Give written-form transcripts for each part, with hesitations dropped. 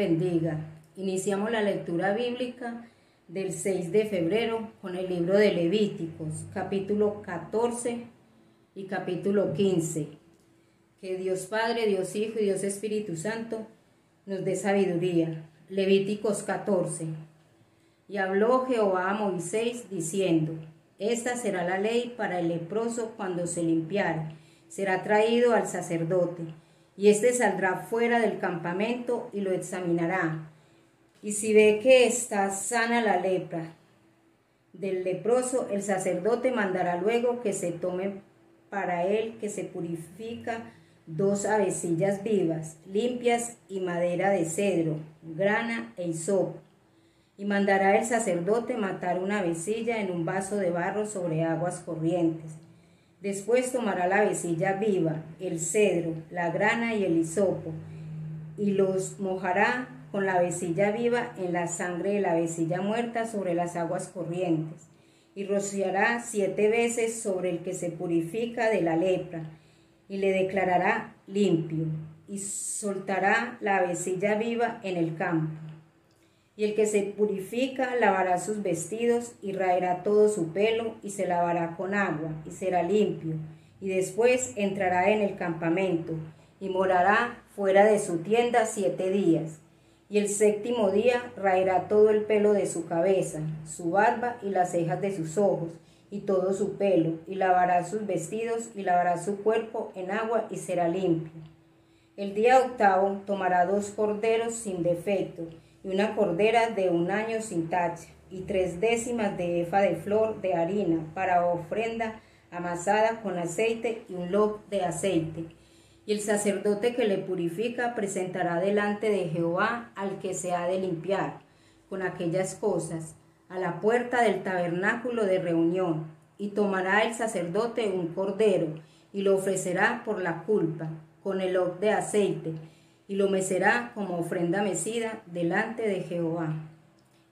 bendiga. Iniciamos la lectura bíblica del 6 de febrero con el libro de Levíticos, capítulo 14 y capítulo 15. Que Dios Padre, Dios Hijo y Dios Espíritu Santo nos dé sabiduría. Levíticos 14. Y habló Jehová a Moisés diciendo: Esta será la ley para el leproso cuando se limpiare. Será traído al sacerdote, y éste saldrá fuera del campamento y lo examinará. Y si ve que está sana la lepra del leproso, el sacerdote mandará luego que se tome para él, que se purifica, 2 avecillas vivas, limpias y madera de cedro, grana e hisopo. Y mandará el sacerdote matar una avecilla en un vaso de barro sobre aguas corrientes. Después tomará la avecilla viva, el cedro, la grana y el hisopo, y los mojará con la avecilla viva en la sangre de la avecilla muerta sobre las aguas corrientes, y rociará 7 veces sobre el que se purifica de la lepra, y le declarará limpio, y soltará la avecilla viva en el campo. Y el que se purifica lavará sus vestidos y raerá todo su pelo y se lavará con agua y será limpio. Y después entrará en el campamento y morará fuera de su tienda 7 días. Y el 7º día raerá todo el pelo de su cabeza, su barba y las cejas de sus ojos y todo su pelo, y lavará sus vestidos y lavará su cuerpo en agua y será limpio. El día 8º tomará 2 corderos sin defecto, y una cordera de 1 año sin tacha, y 3/10 de efa de flor de harina para ofrenda amasada con aceite y un lob de aceite. Y el sacerdote que le purifica presentará delante de Jehová al que se ha de limpiar con aquellas cosas a la puerta del tabernáculo de reunión, y tomará el sacerdote un cordero y lo ofrecerá por la culpa con el lob de aceite, y lo mecerá como ofrenda mecida delante de Jehová.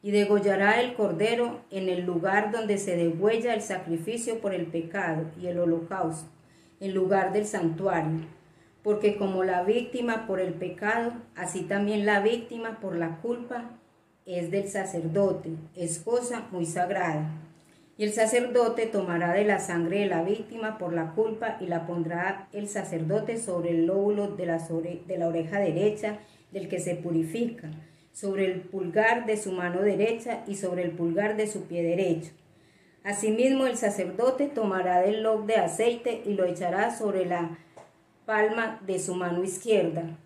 Y degollará el cordero en el lugar donde se degüella el sacrificio por el pecado y el holocausto, en lugar del santuario, porque como la víctima por el pecado, así también la víctima por la culpa es del sacerdote, es cosa muy sagrada. Y el sacerdote tomará de la sangre de la víctima por la culpa y la pondrá el sacerdote sobre el lóbulo de la oreja derecha del que se purifica, sobre el pulgar de su mano derecha y sobre el pulgar de su pie derecho. Asimismo el sacerdote tomará del lob de aceite y lo echará sobre la palma de su mano izquierda,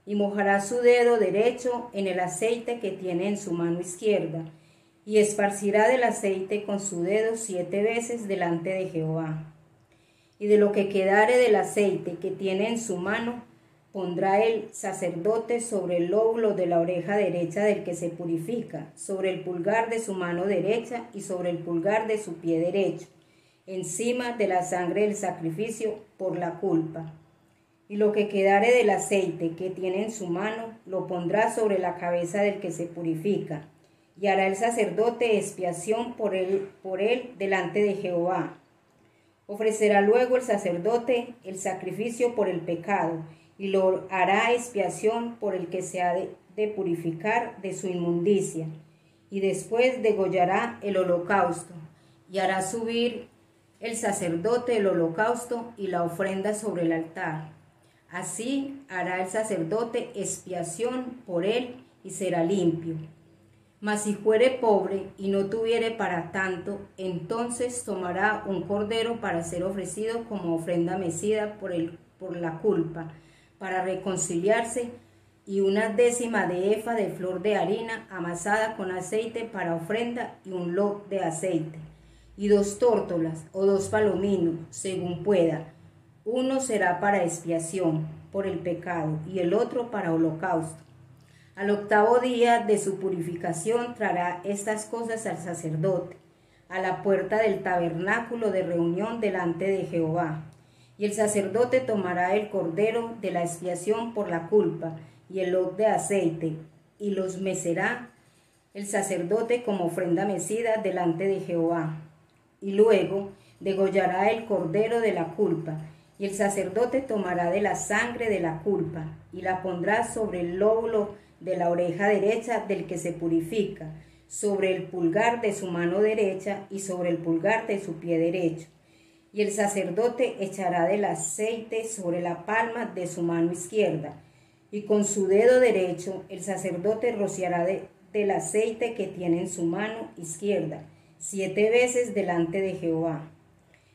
y mojará su dedo derecho en el aceite que tiene en su mano izquierda, y esparcirá del aceite con su dedo 7 veces delante de Jehová. Y de lo que quedare del aceite que tiene en su mano, pondrá el sacerdote sobre el lóbulo de la oreja derecha del que se purifica, sobre el pulgar de su mano derecha y sobre el pulgar de su pie derecho, encima de la sangre del sacrificio por la culpa. Y lo que quedare del aceite que tiene en su mano, lo pondrá sobre la cabeza del que se purifica, y hará el sacerdote expiación por él delante de Jehová. Ofrecerá luego el sacerdote el sacrificio por el pecado, y lo hará expiación por el que se ha de purificar de su inmundicia. Y después degollará el holocausto, y hará subir el sacerdote el holocausto y la ofrenda sobre el altar. Así hará el sacerdote expiación por él y será limpio. Mas si fuere pobre y no tuviere para tanto, entonces tomará un cordero para ser ofrecido como ofrenda mecida por la culpa, para reconciliarse, y 1/10 de efa de flor de harina amasada con aceite para ofrenda y un lob de aceite, y 2 tórtolas o 2 palominos, según pueda. Uno será para expiación por el pecado y el otro para holocausto. Al 8º día de su purificación traerá estas cosas al sacerdote, a la puerta del tabernáculo de reunión delante de Jehová. Y el sacerdote tomará el cordero de la expiación por la culpa y el lob de aceite, y los mecerá el sacerdote como ofrenda mecida delante de Jehová. Y luego degollará el cordero de la culpa, y el sacerdote tomará de la sangre de la culpa, y la pondrá sobre el lóbulo de la oreja derecha del que se purifica, sobre el pulgar de su mano derecha y sobre el pulgar de su pie derecho. Y el sacerdote echará del aceite sobre la palma de su mano izquierda, y con su dedo derecho el sacerdote rociará del aceite que tiene en su mano izquierda 7 veces delante de Jehová.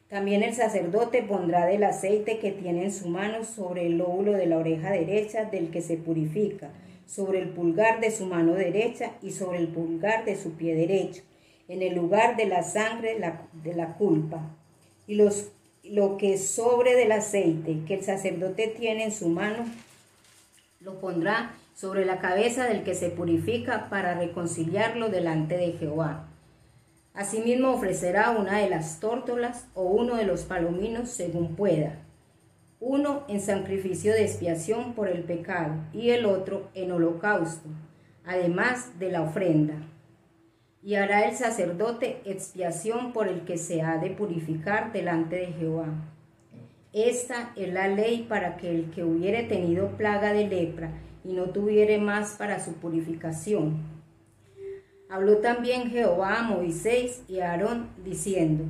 También el sacerdote pondrá del aceite que tiene en su mano sobre el lóbulo de la oreja derecha del que se purifica, sobre el pulgar de su mano derecha y sobre el pulgar de su pie derecho, en el lugar de la sangre de la culpa. Y lo que sobre del aceite que el sacerdote tiene en su mano, lo pondrá sobre la cabeza del que se purifica para reconciliarlo delante de Jehová. Asimismo ofrecerá una de las tórtolas o uno de los palominos según pueda, uno en sacrificio de expiación por el pecado y el otro en holocausto, además de la ofrenda. Y hará el sacerdote expiación por el que se ha de purificar delante de Jehová. Esta es la ley para que el que hubiere tenido plaga de lepra y no tuviere más para su purificación. Habló también Jehová a Moisés y a Aarón, diciendo: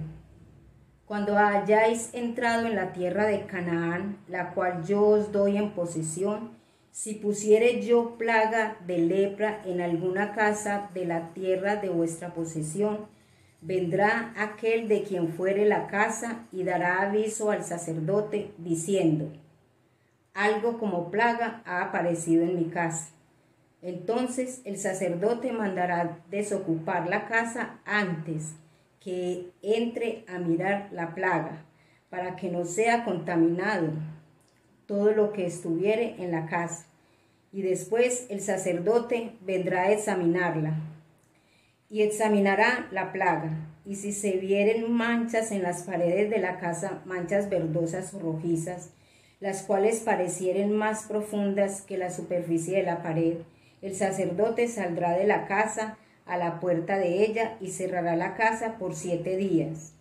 Cuando hayáis entrado en la tierra de Canaán, la cual yo os doy en posesión, si pusiere yo plaga de lepra en alguna casa de la tierra de vuestra posesión, vendrá aquel de quien fuere la casa y dará aviso al sacerdote, diciendo: Algo como plaga ha aparecido en mi casa. Entonces el sacerdote mandará desocupar la casa antes que entre a mirar la plaga, para que no sea contaminado todo lo que estuviere en la casa. Y después el sacerdote vendrá a examinarla, y examinará la plaga, y si se vieren manchas en las paredes de la casa, manchas verdosas o rojizas, las cuales parecieren más profundas que la superficie de la pared, el sacerdote saldrá de la casa a la puerta de ella y cerrará la casa por 7 días.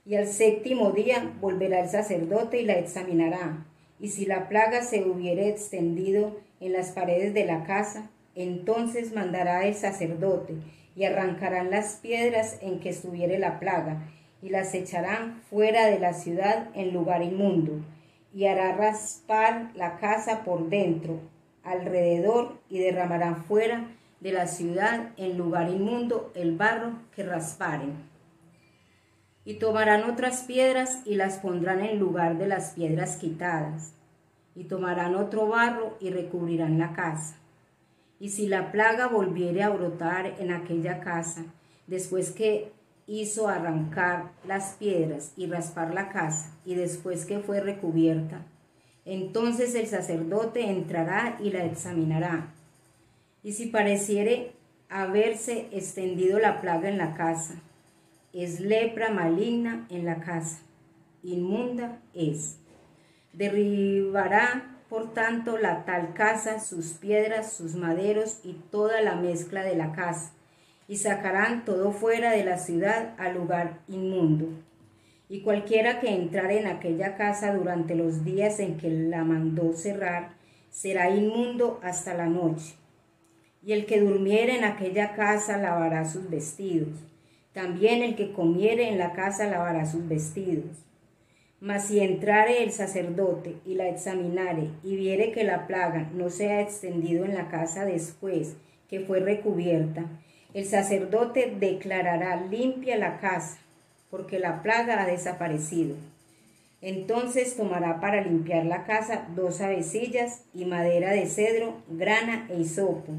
Y al 7º día volverá el sacerdote y la examinará. Y si la plaga se hubiere extendido en las paredes de la casa, entonces mandará el sacerdote y arrancarán las piedras en que estuviere la plaga y las echarán fuera de la ciudad en lugar inmundo, y hará raspar la casa por dentro, alrededor, y derramarán fuera de la ciudad en lugar inmundo el barro que rasparen. Y tomarán otras piedras y las pondrán en lugar de las piedras quitadas, y tomarán otro barro y recubrirán la casa. Y si la plaga volviere a brotar en aquella casa, después que hizo arrancar las piedras y raspar la casa, y después que fue recubierta, entonces el sacerdote entrará y la examinará. Y si pareciere haberse extendido la plaga en la casa, es lepra maligna en la casa, inmunda es. Derribará, por tanto, la tal casa, sus piedras, sus maderos y toda la mezcla de la casa, y sacarán todo fuera de la ciudad al lugar inmundo. Y cualquiera que entrare en aquella casa durante los días en que la mandó cerrar, será inmundo hasta la noche. Y el que durmiere en aquella casa lavará sus vestidos. También el que comiere en la casa lavará sus vestidos. Mas si entrare el sacerdote y la examinare y viere que la plaga no se ha extendido en la casa después que fue recubierta, el sacerdote declarará limpia la casa, porque la plaga ha desaparecido. Entonces tomará para limpiar la casa 2 avecillas y madera de cedro, grana e hisopo,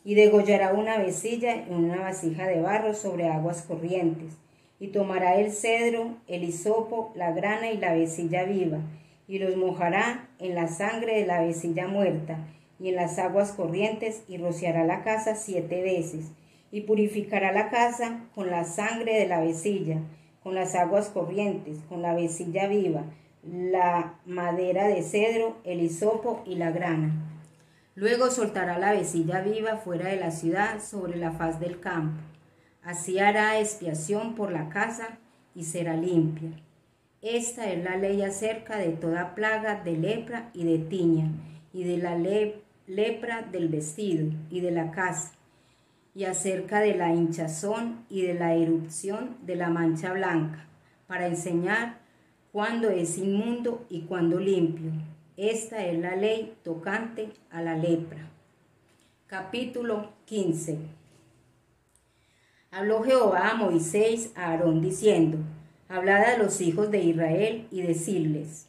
y degollará una avecilla en una vasija de barro sobre aguas corrientes, y tomará el cedro, el hisopo, la grana y la avecilla viva, y los mojará en la sangre de la avecilla muerta y en las aguas corrientes, y rociará la casa 7 veces, y purificará la casa con la sangre de la avecilla, con las aguas corrientes, con la avecilla viva, la madera de cedro, el hisopo y la grana. Luego soltará la avecilla viva fuera de la ciudad sobre la faz del campo. Así hará expiación por la casa y será limpia. Esta es la ley acerca de toda plaga de lepra y de tiña, y de la lepra lepra del vestido y de la casa, y acerca de la hinchazón y de la erupción de la mancha blanca, para enseñar cuándo es inmundo y cuándo limpio. Esta es la ley tocante a la lepra. Capítulo 15. Habló Jehová a Moisés a Aarón diciendo: Hablad a los hijos de Israel y decirles: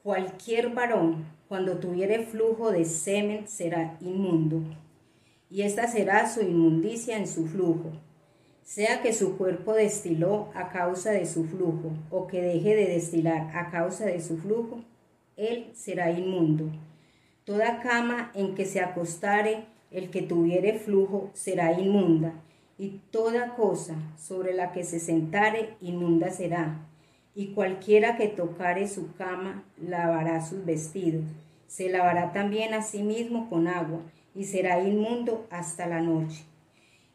cualquier varón, cuando tuviere flujo de semen, será inmundo, y esta será su inmundicia en su flujo, sea que su cuerpo destiló a causa de su flujo, o que deje de destilar a causa de su flujo, él será inmundo. Toda cama en que se acostare el que tuviere flujo será inmunda, y toda cosa sobre la que se sentare inmunda será. Y cualquiera que tocare su cama lavará sus vestidos, se lavará también a sí mismo con agua, y será inmundo hasta la noche.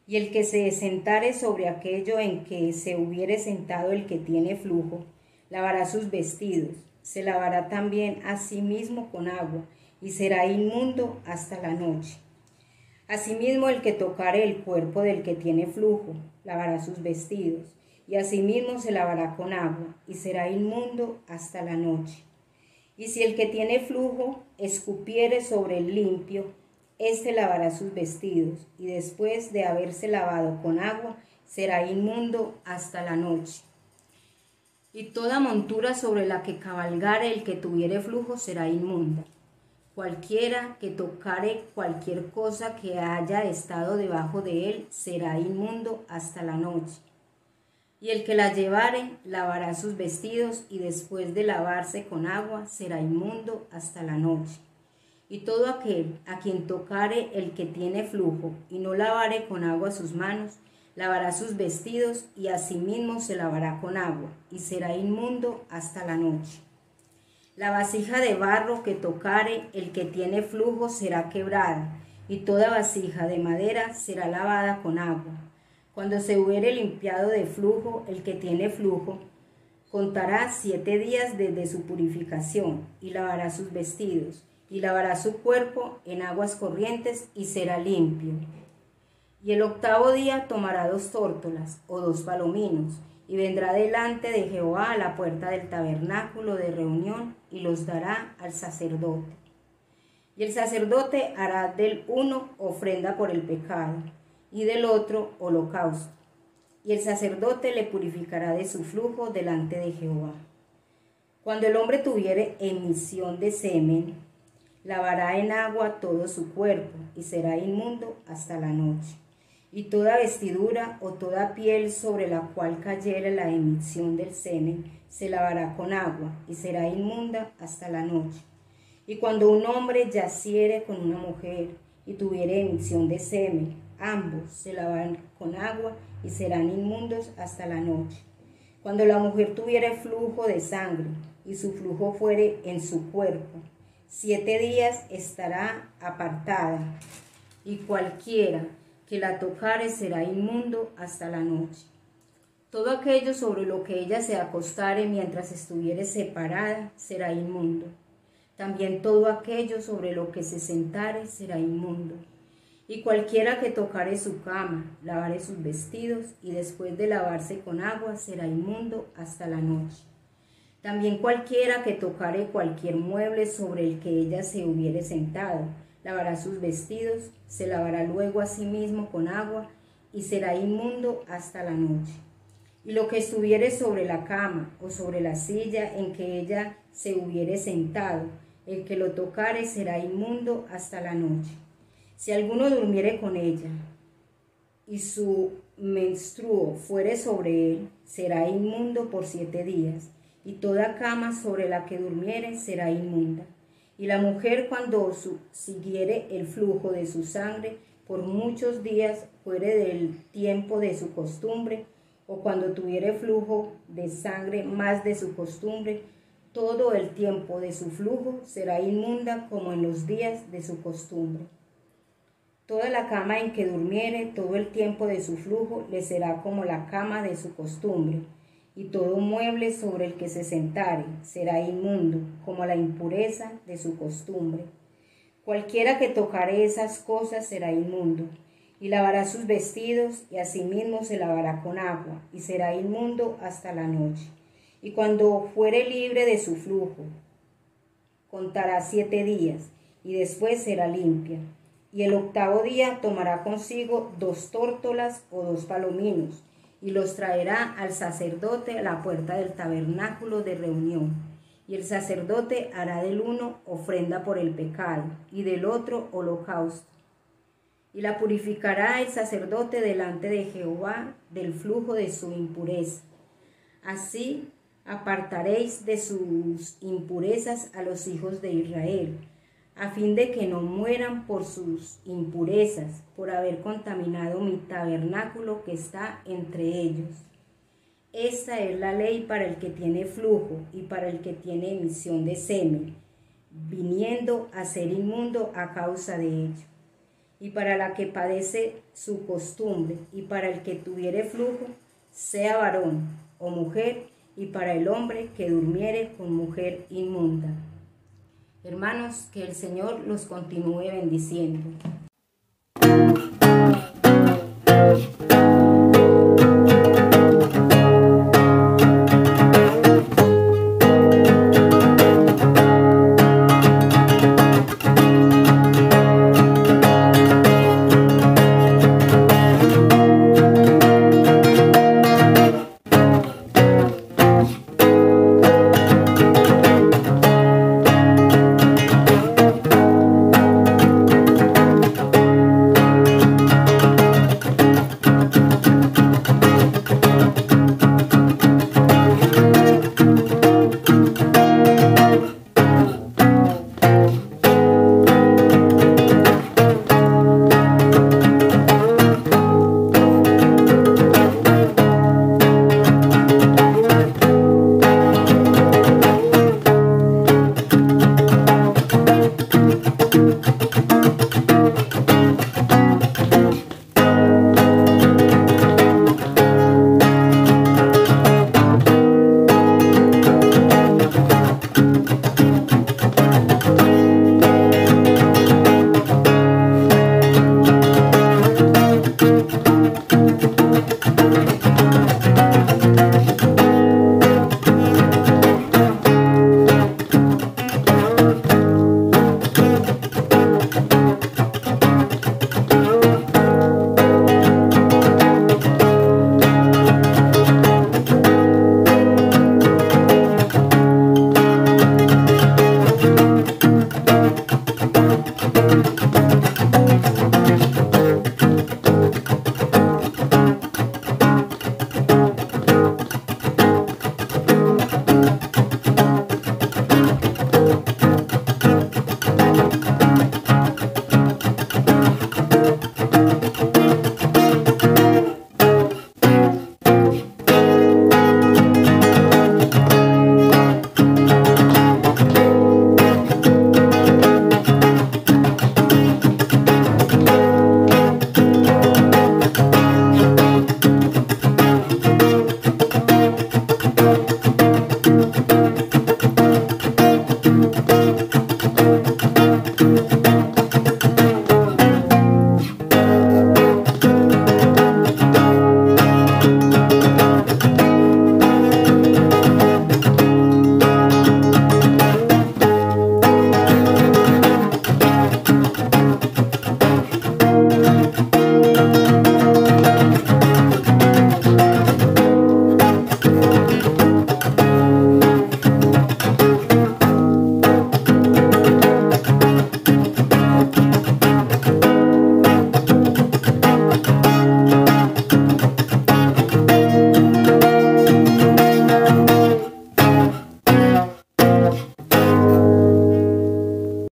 Y el que se sentare sobre aquello en que se hubiere sentado el que tiene flujo, lavará sus vestidos, se lavará también a sí mismo con agua, y será inmundo hasta la noche. Asimismo, el que tocare el cuerpo del que tiene flujo, lavará sus vestidos, y asimismo se lavará con agua, y será inmundo hasta la noche. Y si el que tiene flujo escupiere sobre el limpio, éste lavará sus vestidos, y después de haberse lavado con agua, será inmundo hasta la noche. Y toda montura sobre la que cabalgare el que tuviere flujo será inmunda. Cualquiera que tocare cualquier cosa que haya estado debajo de él será inmundo hasta la noche. Y el que la llevare lavará sus vestidos, y después de lavarse con agua será inmundo hasta la noche. Y todo aquel a quien tocare el que tiene flujo y no lavare con agua sus manos, lavará sus vestidos y asimismo se lavará con agua, y será inmundo hasta la noche. La vasija de barro que tocare el que tiene flujo será quebrada, y toda vasija de madera será lavada con agua. Cuando se hubiere limpiado de flujo el que tiene flujo, contará 7 días desde su purificación, y lavará sus vestidos, y lavará su cuerpo en aguas corrientes, y será limpio. Y el 8º día tomará 2 tórtolas o 2 palominos, y vendrá delante de Jehová a la puerta del tabernáculo de reunión, y los dará al sacerdote. Y el sacerdote hará del uno ofrenda por el pecado, y del otro holocausto. Y el sacerdote le purificará de su flujo delante de Jehová. Cuando el hombre tuviere emisión de semen, lavará en agua todo su cuerpo, y será inmundo hasta la noche. Y toda vestidura o toda piel sobre la cual cayere la emisión del semen, se lavará con agua, y será inmunda hasta la noche. Y cuando un hombre yaciere con una mujer, y tuviere emisión de semen, ambos se lavarán con agua, y serán inmundos hasta la noche. Cuando la mujer tuviere flujo de sangre, y su flujo fuere en su cuerpo, 7 días estará apartada, y cualquiera que la tocare será inmundo hasta la noche. Todo aquello sobre lo que ella se acostare mientras estuviere separada será inmundo. También todo aquello sobre lo que se sentare será inmundo. Y cualquiera que tocare su cama, lavare sus vestidos, y después de lavarse con agua será inmundo hasta la noche. También cualquiera que tocare cualquier mueble sobre el que ella se hubiere sentado, lavará sus vestidos, se lavará luego a sí mismo con agua, y será inmundo hasta la noche. Y lo que estuviere sobre la cama o sobre la silla en que ella se hubiere sentado, el que lo tocare será inmundo hasta la noche. Si alguno durmiere con ella, y su menstruo fuere sobre él, será inmundo por 7 días, y toda cama sobre la que durmiere será inmunda. Y la mujer, cuando siguiere el flujo de su sangre por muchos días fuere del tiempo de su costumbre, o cuando tuviere flujo de sangre más de su costumbre, todo el tiempo de su flujo será inmunda como en los días de su costumbre. Toda la cama en que durmiere todo el tiempo de su flujo le será como la cama de su costumbre, y todo mueble sobre el que se sentare será inmundo, como la impureza de su costumbre. Cualquiera que tocare esas cosas será inmundo, y lavará sus vestidos, y asimismo se lavará con agua, y será inmundo hasta la noche. Y cuando fuere libre de su flujo, contará 7 días, y después será limpia. Y el 8º día tomará consigo 2 tórtolas o 2 palominos, y los traerá al sacerdote a la puerta del tabernáculo de reunión. Y el sacerdote hará del uno ofrenda por el pecado, y del otro holocausto. Y la purificará el sacerdote delante de Jehová del flujo de su impureza. Así apartaréis de sus impurezas a los hijos de Israel, a fin de que no mueran por sus impurezas, por haber contaminado mi tabernáculo que está entre ellos. Esta es la ley para el que tiene flujo y para el que tiene emisión de semen, viniendo a ser inmundo a causa de ello. Y para la que padece su costumbre, y para el que tuviere flujo, sea varón o mujer, y para el hombre que durmiere con mujer inmunda. Hermanos, que el Señor los continúe bendiciendo.